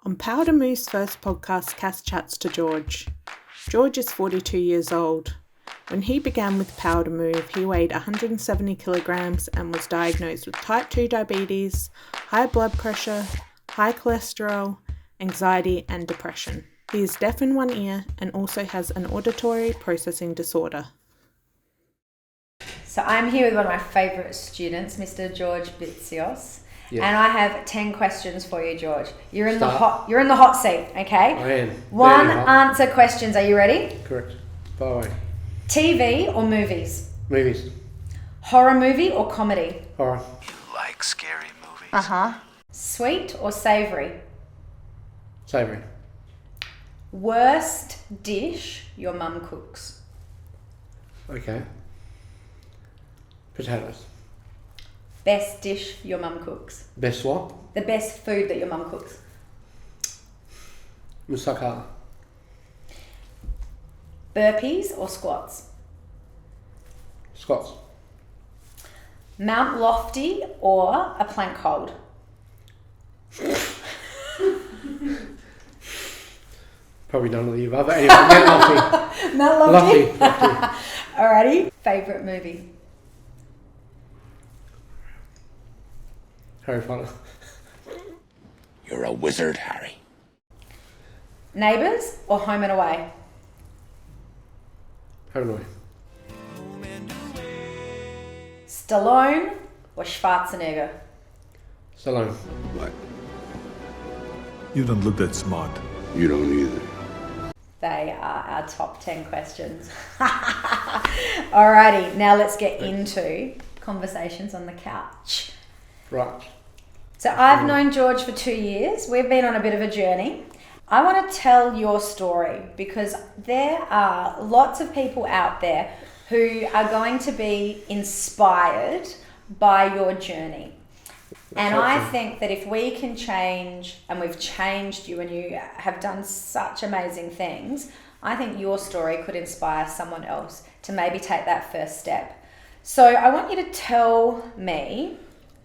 On Powder Moo's first podcast, Cass chats to George. George is 42 years old. When he began with Powder Moo, he weighed 170 kilograms and was diagnosed with type 2 diabetes, high blood pressure, high cholesterol, anxiety and depression. He is deaf in one ear and also has an auditory processing disorder. So I'm here with one of my favourite students, Mr. George Bitsios. Yes. And I have 10 questions for you, George. You're in the hot seat, okay? I am. One answer questions. Are you ready? Correct. By the way. TV or movies? Movies. Horror movie or comedy? Horror. You like scary movies? Uh-huh. Sweet or savoury? Savoury. Worst dish your mum cooks? Okay. Potatoes. Best dish your mum cooks? Best what? The best food that your mum cooks? Moussaka. Burpees or squats? Scots. Mount Lofty or a plank hold? Probably none of the above. Anyway, Mount Mount Lofty? Lofty. Alrighty. Favourite movie? Harry Potter. You're a wizard, Harry. Neighbours or Home and Away? Home and Away. Stallone or Schwarzenegger? Stallone. What? You don't look that smart. You don't either. They are our top 10 questions. Alrighty, now let's get into conversations on the couch. Right. So I've known George for 2 years. We've been on a bit of a journey. I want to tell your story because there are lots of people out there who are going to be inspired by your journey. And I think that if we can change, and we've changed you and you have done such amazing things, I think your story could inspire someone else to maybe take that first step. So I want you to tell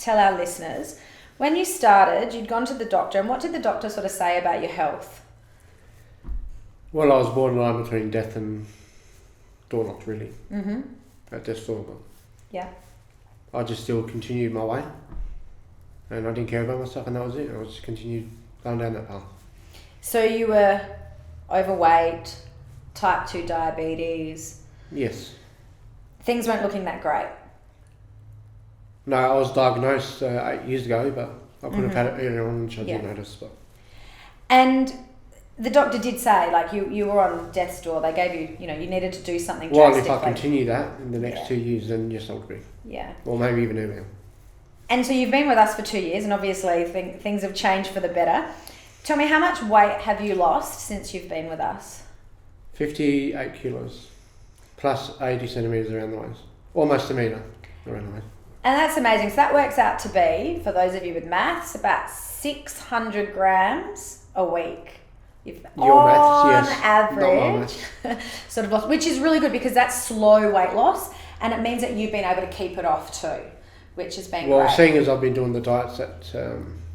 our listeners, when you started, you'd gone to the doctor, and what did the doctor sort of say about your health? Well, I was borderline between death and door knocked, really. Mm-hmm. At death's door, but Yeah. I just still continued my way. And I didn't care about myself, and that was it. I just continued going down that path. So you were overweight, type 2 diabetes. Yes. Things weren't looking that great. No, I was diagnosed 8 years ago, but I could have had it earlier on, which I didn't notice. But. And the doctor did say, like, you were on death's door. They gave you, you needed to do something Well, drastic. if I continue that in the next 2 years, then yes, I would be. Yeah. Or maybe even earlier. And so you've been with us for 2 years, and obviously things have changed for the better. Tell me, how much weight have you lost since you've been with us? 58 kilos, plus 80 centimetres around the waist. Almost a metre around the waist. And that's amazing. So that works out to be, for those of you with maths, about 600 grams a week. Your maths, On yes. average, sort of lost, which is really good because that's slow weight loss, and it means that you've been able to keep it off too, which has been great. Well, seeing as I've been doing the diets that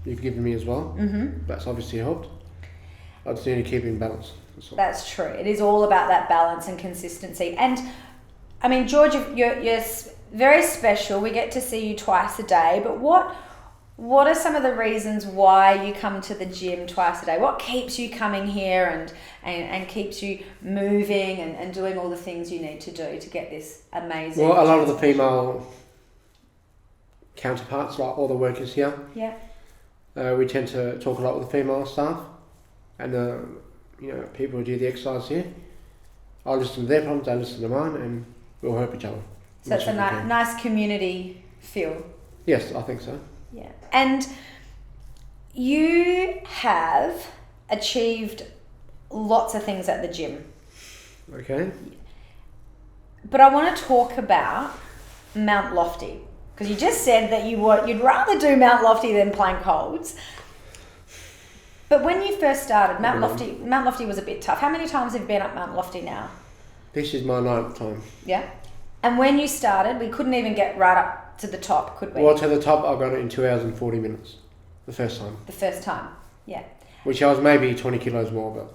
you've given me as well, that's obviously helped. I just need to keep in balance. That's true. It is all about that balance and consistency. And I mean, George, you're very special. We get to see you twice a day, but what are some of the reasons why you come to the gym twice a day? What keeps you coming here and keeps you moving and doing all the things you need to do to get this amazing... Well, a lot of the female counterparts, like all the workers here, we tend to talk a lot with the female staff and people who do the exercise here. I listen to their problems, they listen to mine, and we'll help each other. So it's a nice community feel. Yes, I think so. Yeah. And you have achieved lots of things at the gym. Okay. But I want to talk about Mount Lofty, because you just said that you'd rather do Mount Lofty than plank holds. But when you first started, Mount Lofty was a bit tough. How many times have you been up Mount Lofty now? This is my 9th time. Yeah. And when you started, we couldn't even get right up to the top, could we? Well, to the top, I got it in 2 hours and 40 minutes. The first time. The first time, yeah. Which I was maybe 20 kilos more, but...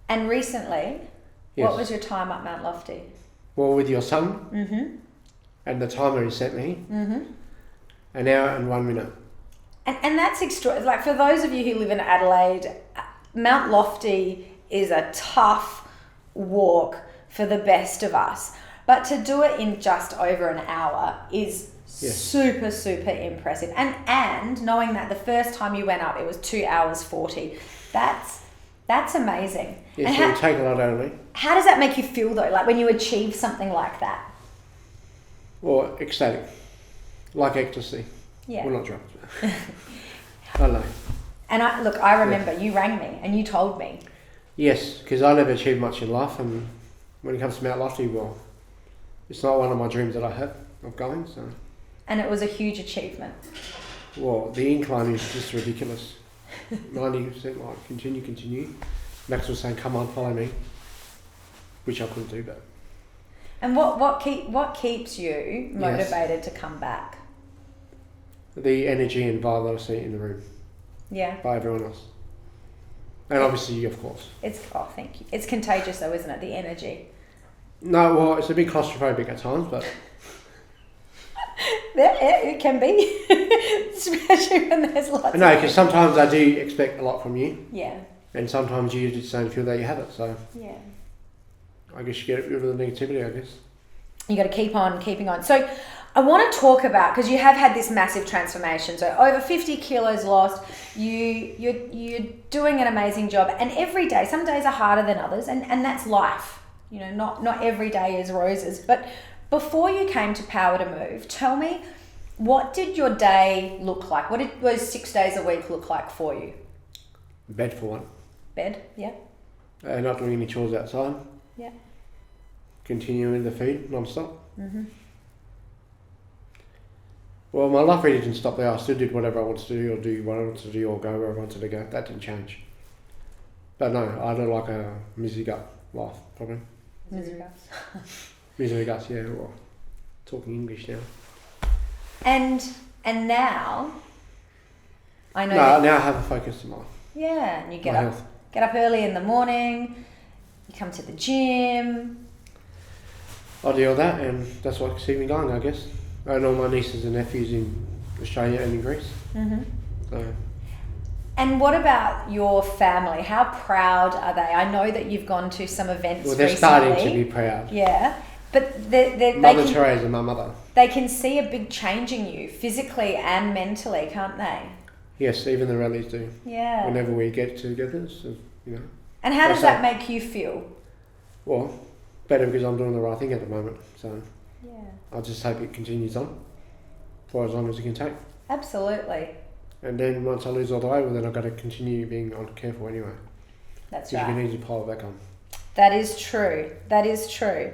And recently, Yes. what was your time up Mount Lofty? Well, with your son, Mm-hmm. and the timer he sent me, Mm-hmm. an hour and 1 minute. And that's extra. Like, for those of you who live in Adelaide, Mount Lofty is a tough walk for the best of us. But to do it in just over an hour is super, super impressive. And knowing that the first time you went up, it was 2 hours 40. That's amazing. Yes, And it will take a lot out of me. how does that make you feel though? Like when you achieve something like that? Or ecstatic. Like ecstasy. Yeah. Well, not drugs. I don't know. And I remember you rang me and you told me. Yes, because I never achieved much in life, and when it comes to Mount Lofty, well, it's not one of my dreams that I have of going, so... And it was a huge achievement. Well, the incline is just ridiculous. 90% like, continue. Max was saying, come on, follow me. Which I couldn't do, but... And what keeps you motivated to come back? The energy and vibe that I see in the room Yeah. by everyone else. And obviously you, of course. Thank you. It's contagious though, isn't it? The energy. No, well, it's a bit claustrophobic at times, but... It can be. Especially when there's lots No, because sometimes I do expect a lot from you. Yeah. And sometimes you just don't feel that you have it, so... Yeah. I guess you get rid of the negativity, I guess. You got to keep on keeping on. So I want to talk about, because you have had this massive transformation. So over 50 kilos lost, you're doing an amazing job. And every day, some days are harder than others, and that's life. You know, not every day is roses. But before you came to Power to Move, tell me, what did your day look like? What did those 6 days a week look like for you? Bed for one. Bed, yeah. Not doing any chores outside. Yeah. Continuing the feed non-stop. Mm-hmm. Well, my life really didn't stop there. I still did whatever I wanted to do, or do what I wanted to do, or go where I wanted to go. That didn't change. But no, I don't like a misery gut life, probably. Misery guts. Misery guts, yeah. Or talking English now. And now, I know. Now I have a focus in life. Yeah, and you My health. get up early in the morning. You come to the gym. I do all that, and that's what keeps me going, I guess. I know my nieces and nephews in Australia and in Greece. Mm-hmm. So. And what about your family? How proud are they? I know that you've gone to some events Well, they're recently. starting to be proud. Yeah, but Mother Teresa, my mother. They can see a big change in you, physically and mentally, can't they? Yes, even the rallies do. Yeah. Whenever we get together, so, you know. And how does that make you feel? Well, better because I'm doing the right thing at the moment. So Yeah. I just hope it continues on for as long as it can take. Absolutely. And then once I lose all the weight, well, then I've got to continue being careful anyway. That's right. Because right. you can easily pile it back on. That is true. That is true.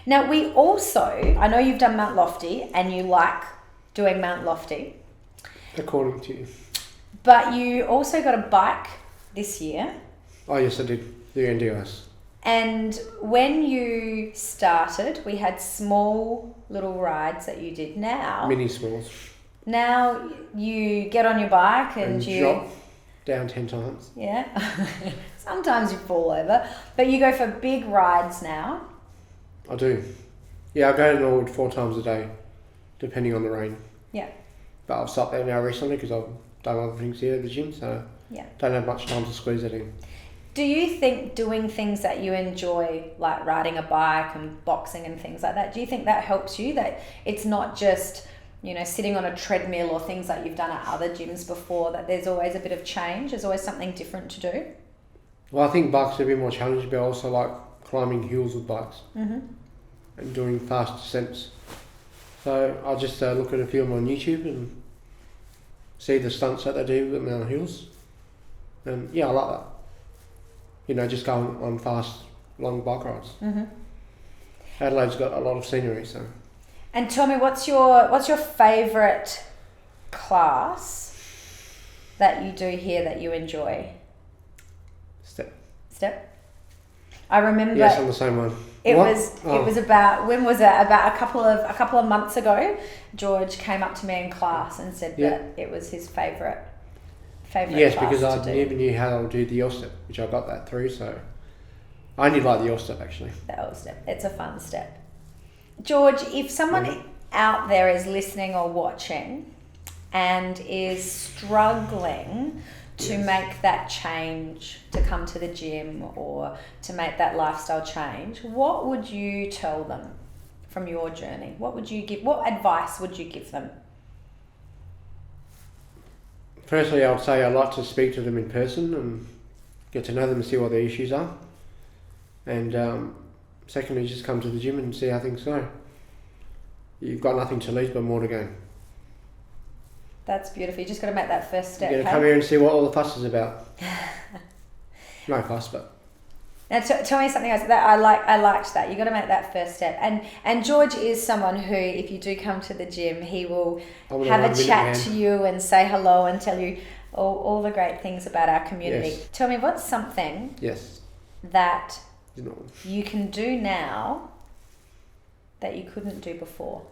Now, we also, I know you've done Mount Lofty and you like doing Mount Lofty. According to you. But you also got a bike this year. Oh, yes, I did. The NDIS. And when you started, we had small little rides that you did. Now, Mini smalls. Now you get on your bike and you drop down 10 times. Yeah. Sometimes you fall over, but you go for big rides now. I do. Yeah, I go to Norwood 4 times a day, depending on the rain. Yeah. But I've stopped there now recently because I've done other things here at the gym, so yeah, don't have much time to squeeze it in. Do you think doing things that you enjoy, like riding a bike and boxing and things like that, do you think that helps you? That it's not just, you know, sitting on a treadmill or things like you've done at other gyms before, that there's always a bit of change, there's always something different to do? Well, I think bikes are a bit more challenging, but I also like climbing hills with bikes and doing fast descents. So I just look at a few of them on YouTube and see the stunts that they do with them on hills. And yeah, I like that. You know, just going on fast, long bike rides. Adelaide's got a lot of scenery, so. And tell me, what's your favourite class that you do here that you enjoy? Step. I remember. Yes, I'm the same one. It was about, when was it? About a couple of months ago. George came up to me in class and said that it was his favourite favourite Yes, class because I to do? never knew how to do the L-step, which I got that through, so I only like the L-step actually. The L step. It's a fun step. George, if someone out there is listening or watching and is struggling to make that change, to come to the gym or to make that lifestyle change, what would you tell them from your journey? What advice would you give them? Firstly, I would say I'd like to speak to them in person and get to know them and see what their issues are. And secondly, just come to the gym and see how things go. You've got nothing to lose but more to gain. That's beautiful. You just got to make that first step. You're going to come here and see what all the fuss is about. No fuss, but... Now, tell me something else. That I liked that. You got to make that first step. And George is someone who, if you do come to the gym, he will have a chat to you and say hello and tell you all the great things about our community. Yes. Tell me, what's something that you can do now that you couldn't do before?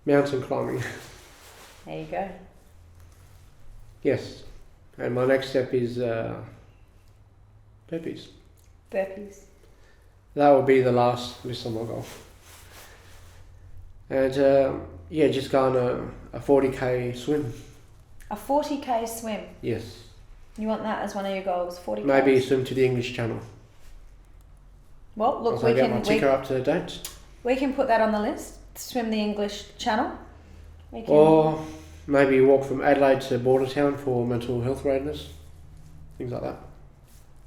Mountain climbing. There you go. Yes. And my next step is burpees. Burpees. That will be the last list on my goal. And just go on a 40k swim. A 40k swim. Yes. You want that as one of your goals? 40k. Maybe swim to the English Channel. Well, look, we get my ticker up to date. We can put that on the list. Swim the English Channel. Or maybe walk from Adelaide to Bordertown for mental health readiness. Things like that.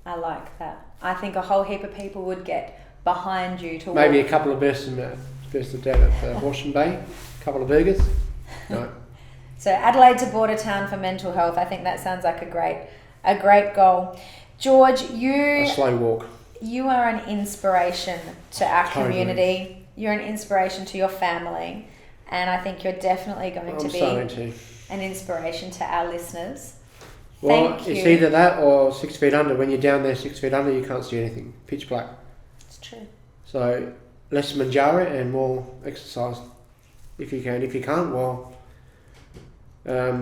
I like that. I think a whole heap of people would get behind you to maybe walk. a couple of bursts down at Horsham Bay. A couple of burgers. No. So Adelaide to Bordertown for mental health. I think that sounds like a great goal. George, a slow walk. You are an inspiration to our community. You're an inspiration to your family, and I think you're definitely going to be an inspiration to our listeners. Well, it's either that or 6 feet under. When you're down there 6 feet under, you can't see anything. Pitch black. It's true. So less manjaro and more exercise if you can. If you can't, well,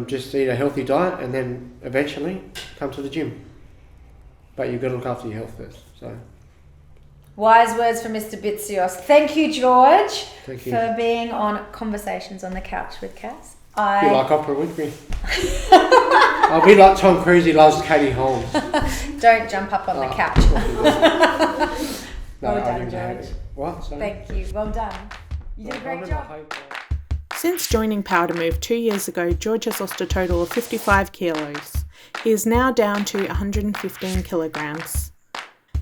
just eat a healthy diet and then eventually come to the gym. But you've got to look after your health first. So. Wise words from Mr. Bitsios. Thank you, George, for being on Conversations on the Couch with Cass. Be like Oprah Winfrey. I'll be like Tom Cruise, he loves Katie Holmes. Don't jump up on the couch. No, well done, George. What? Sorry? Thank you. Well done. You did a great job. Since joining Powder Move 2 years ago, George has lost a total of 55 kilos. He is now down to 115 kilograms.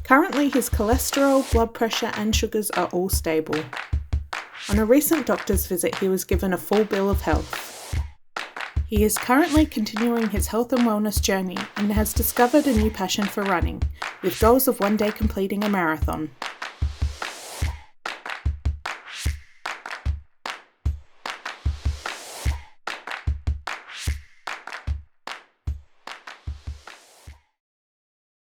Currently, his cholesterol, blood pressure and sugars are all stable. On a recent doctor's visit, he was given a full bill of health. He is currently continuing his health and wellness journey and has discovered a new passion for running, with goals of one day completing a marathon.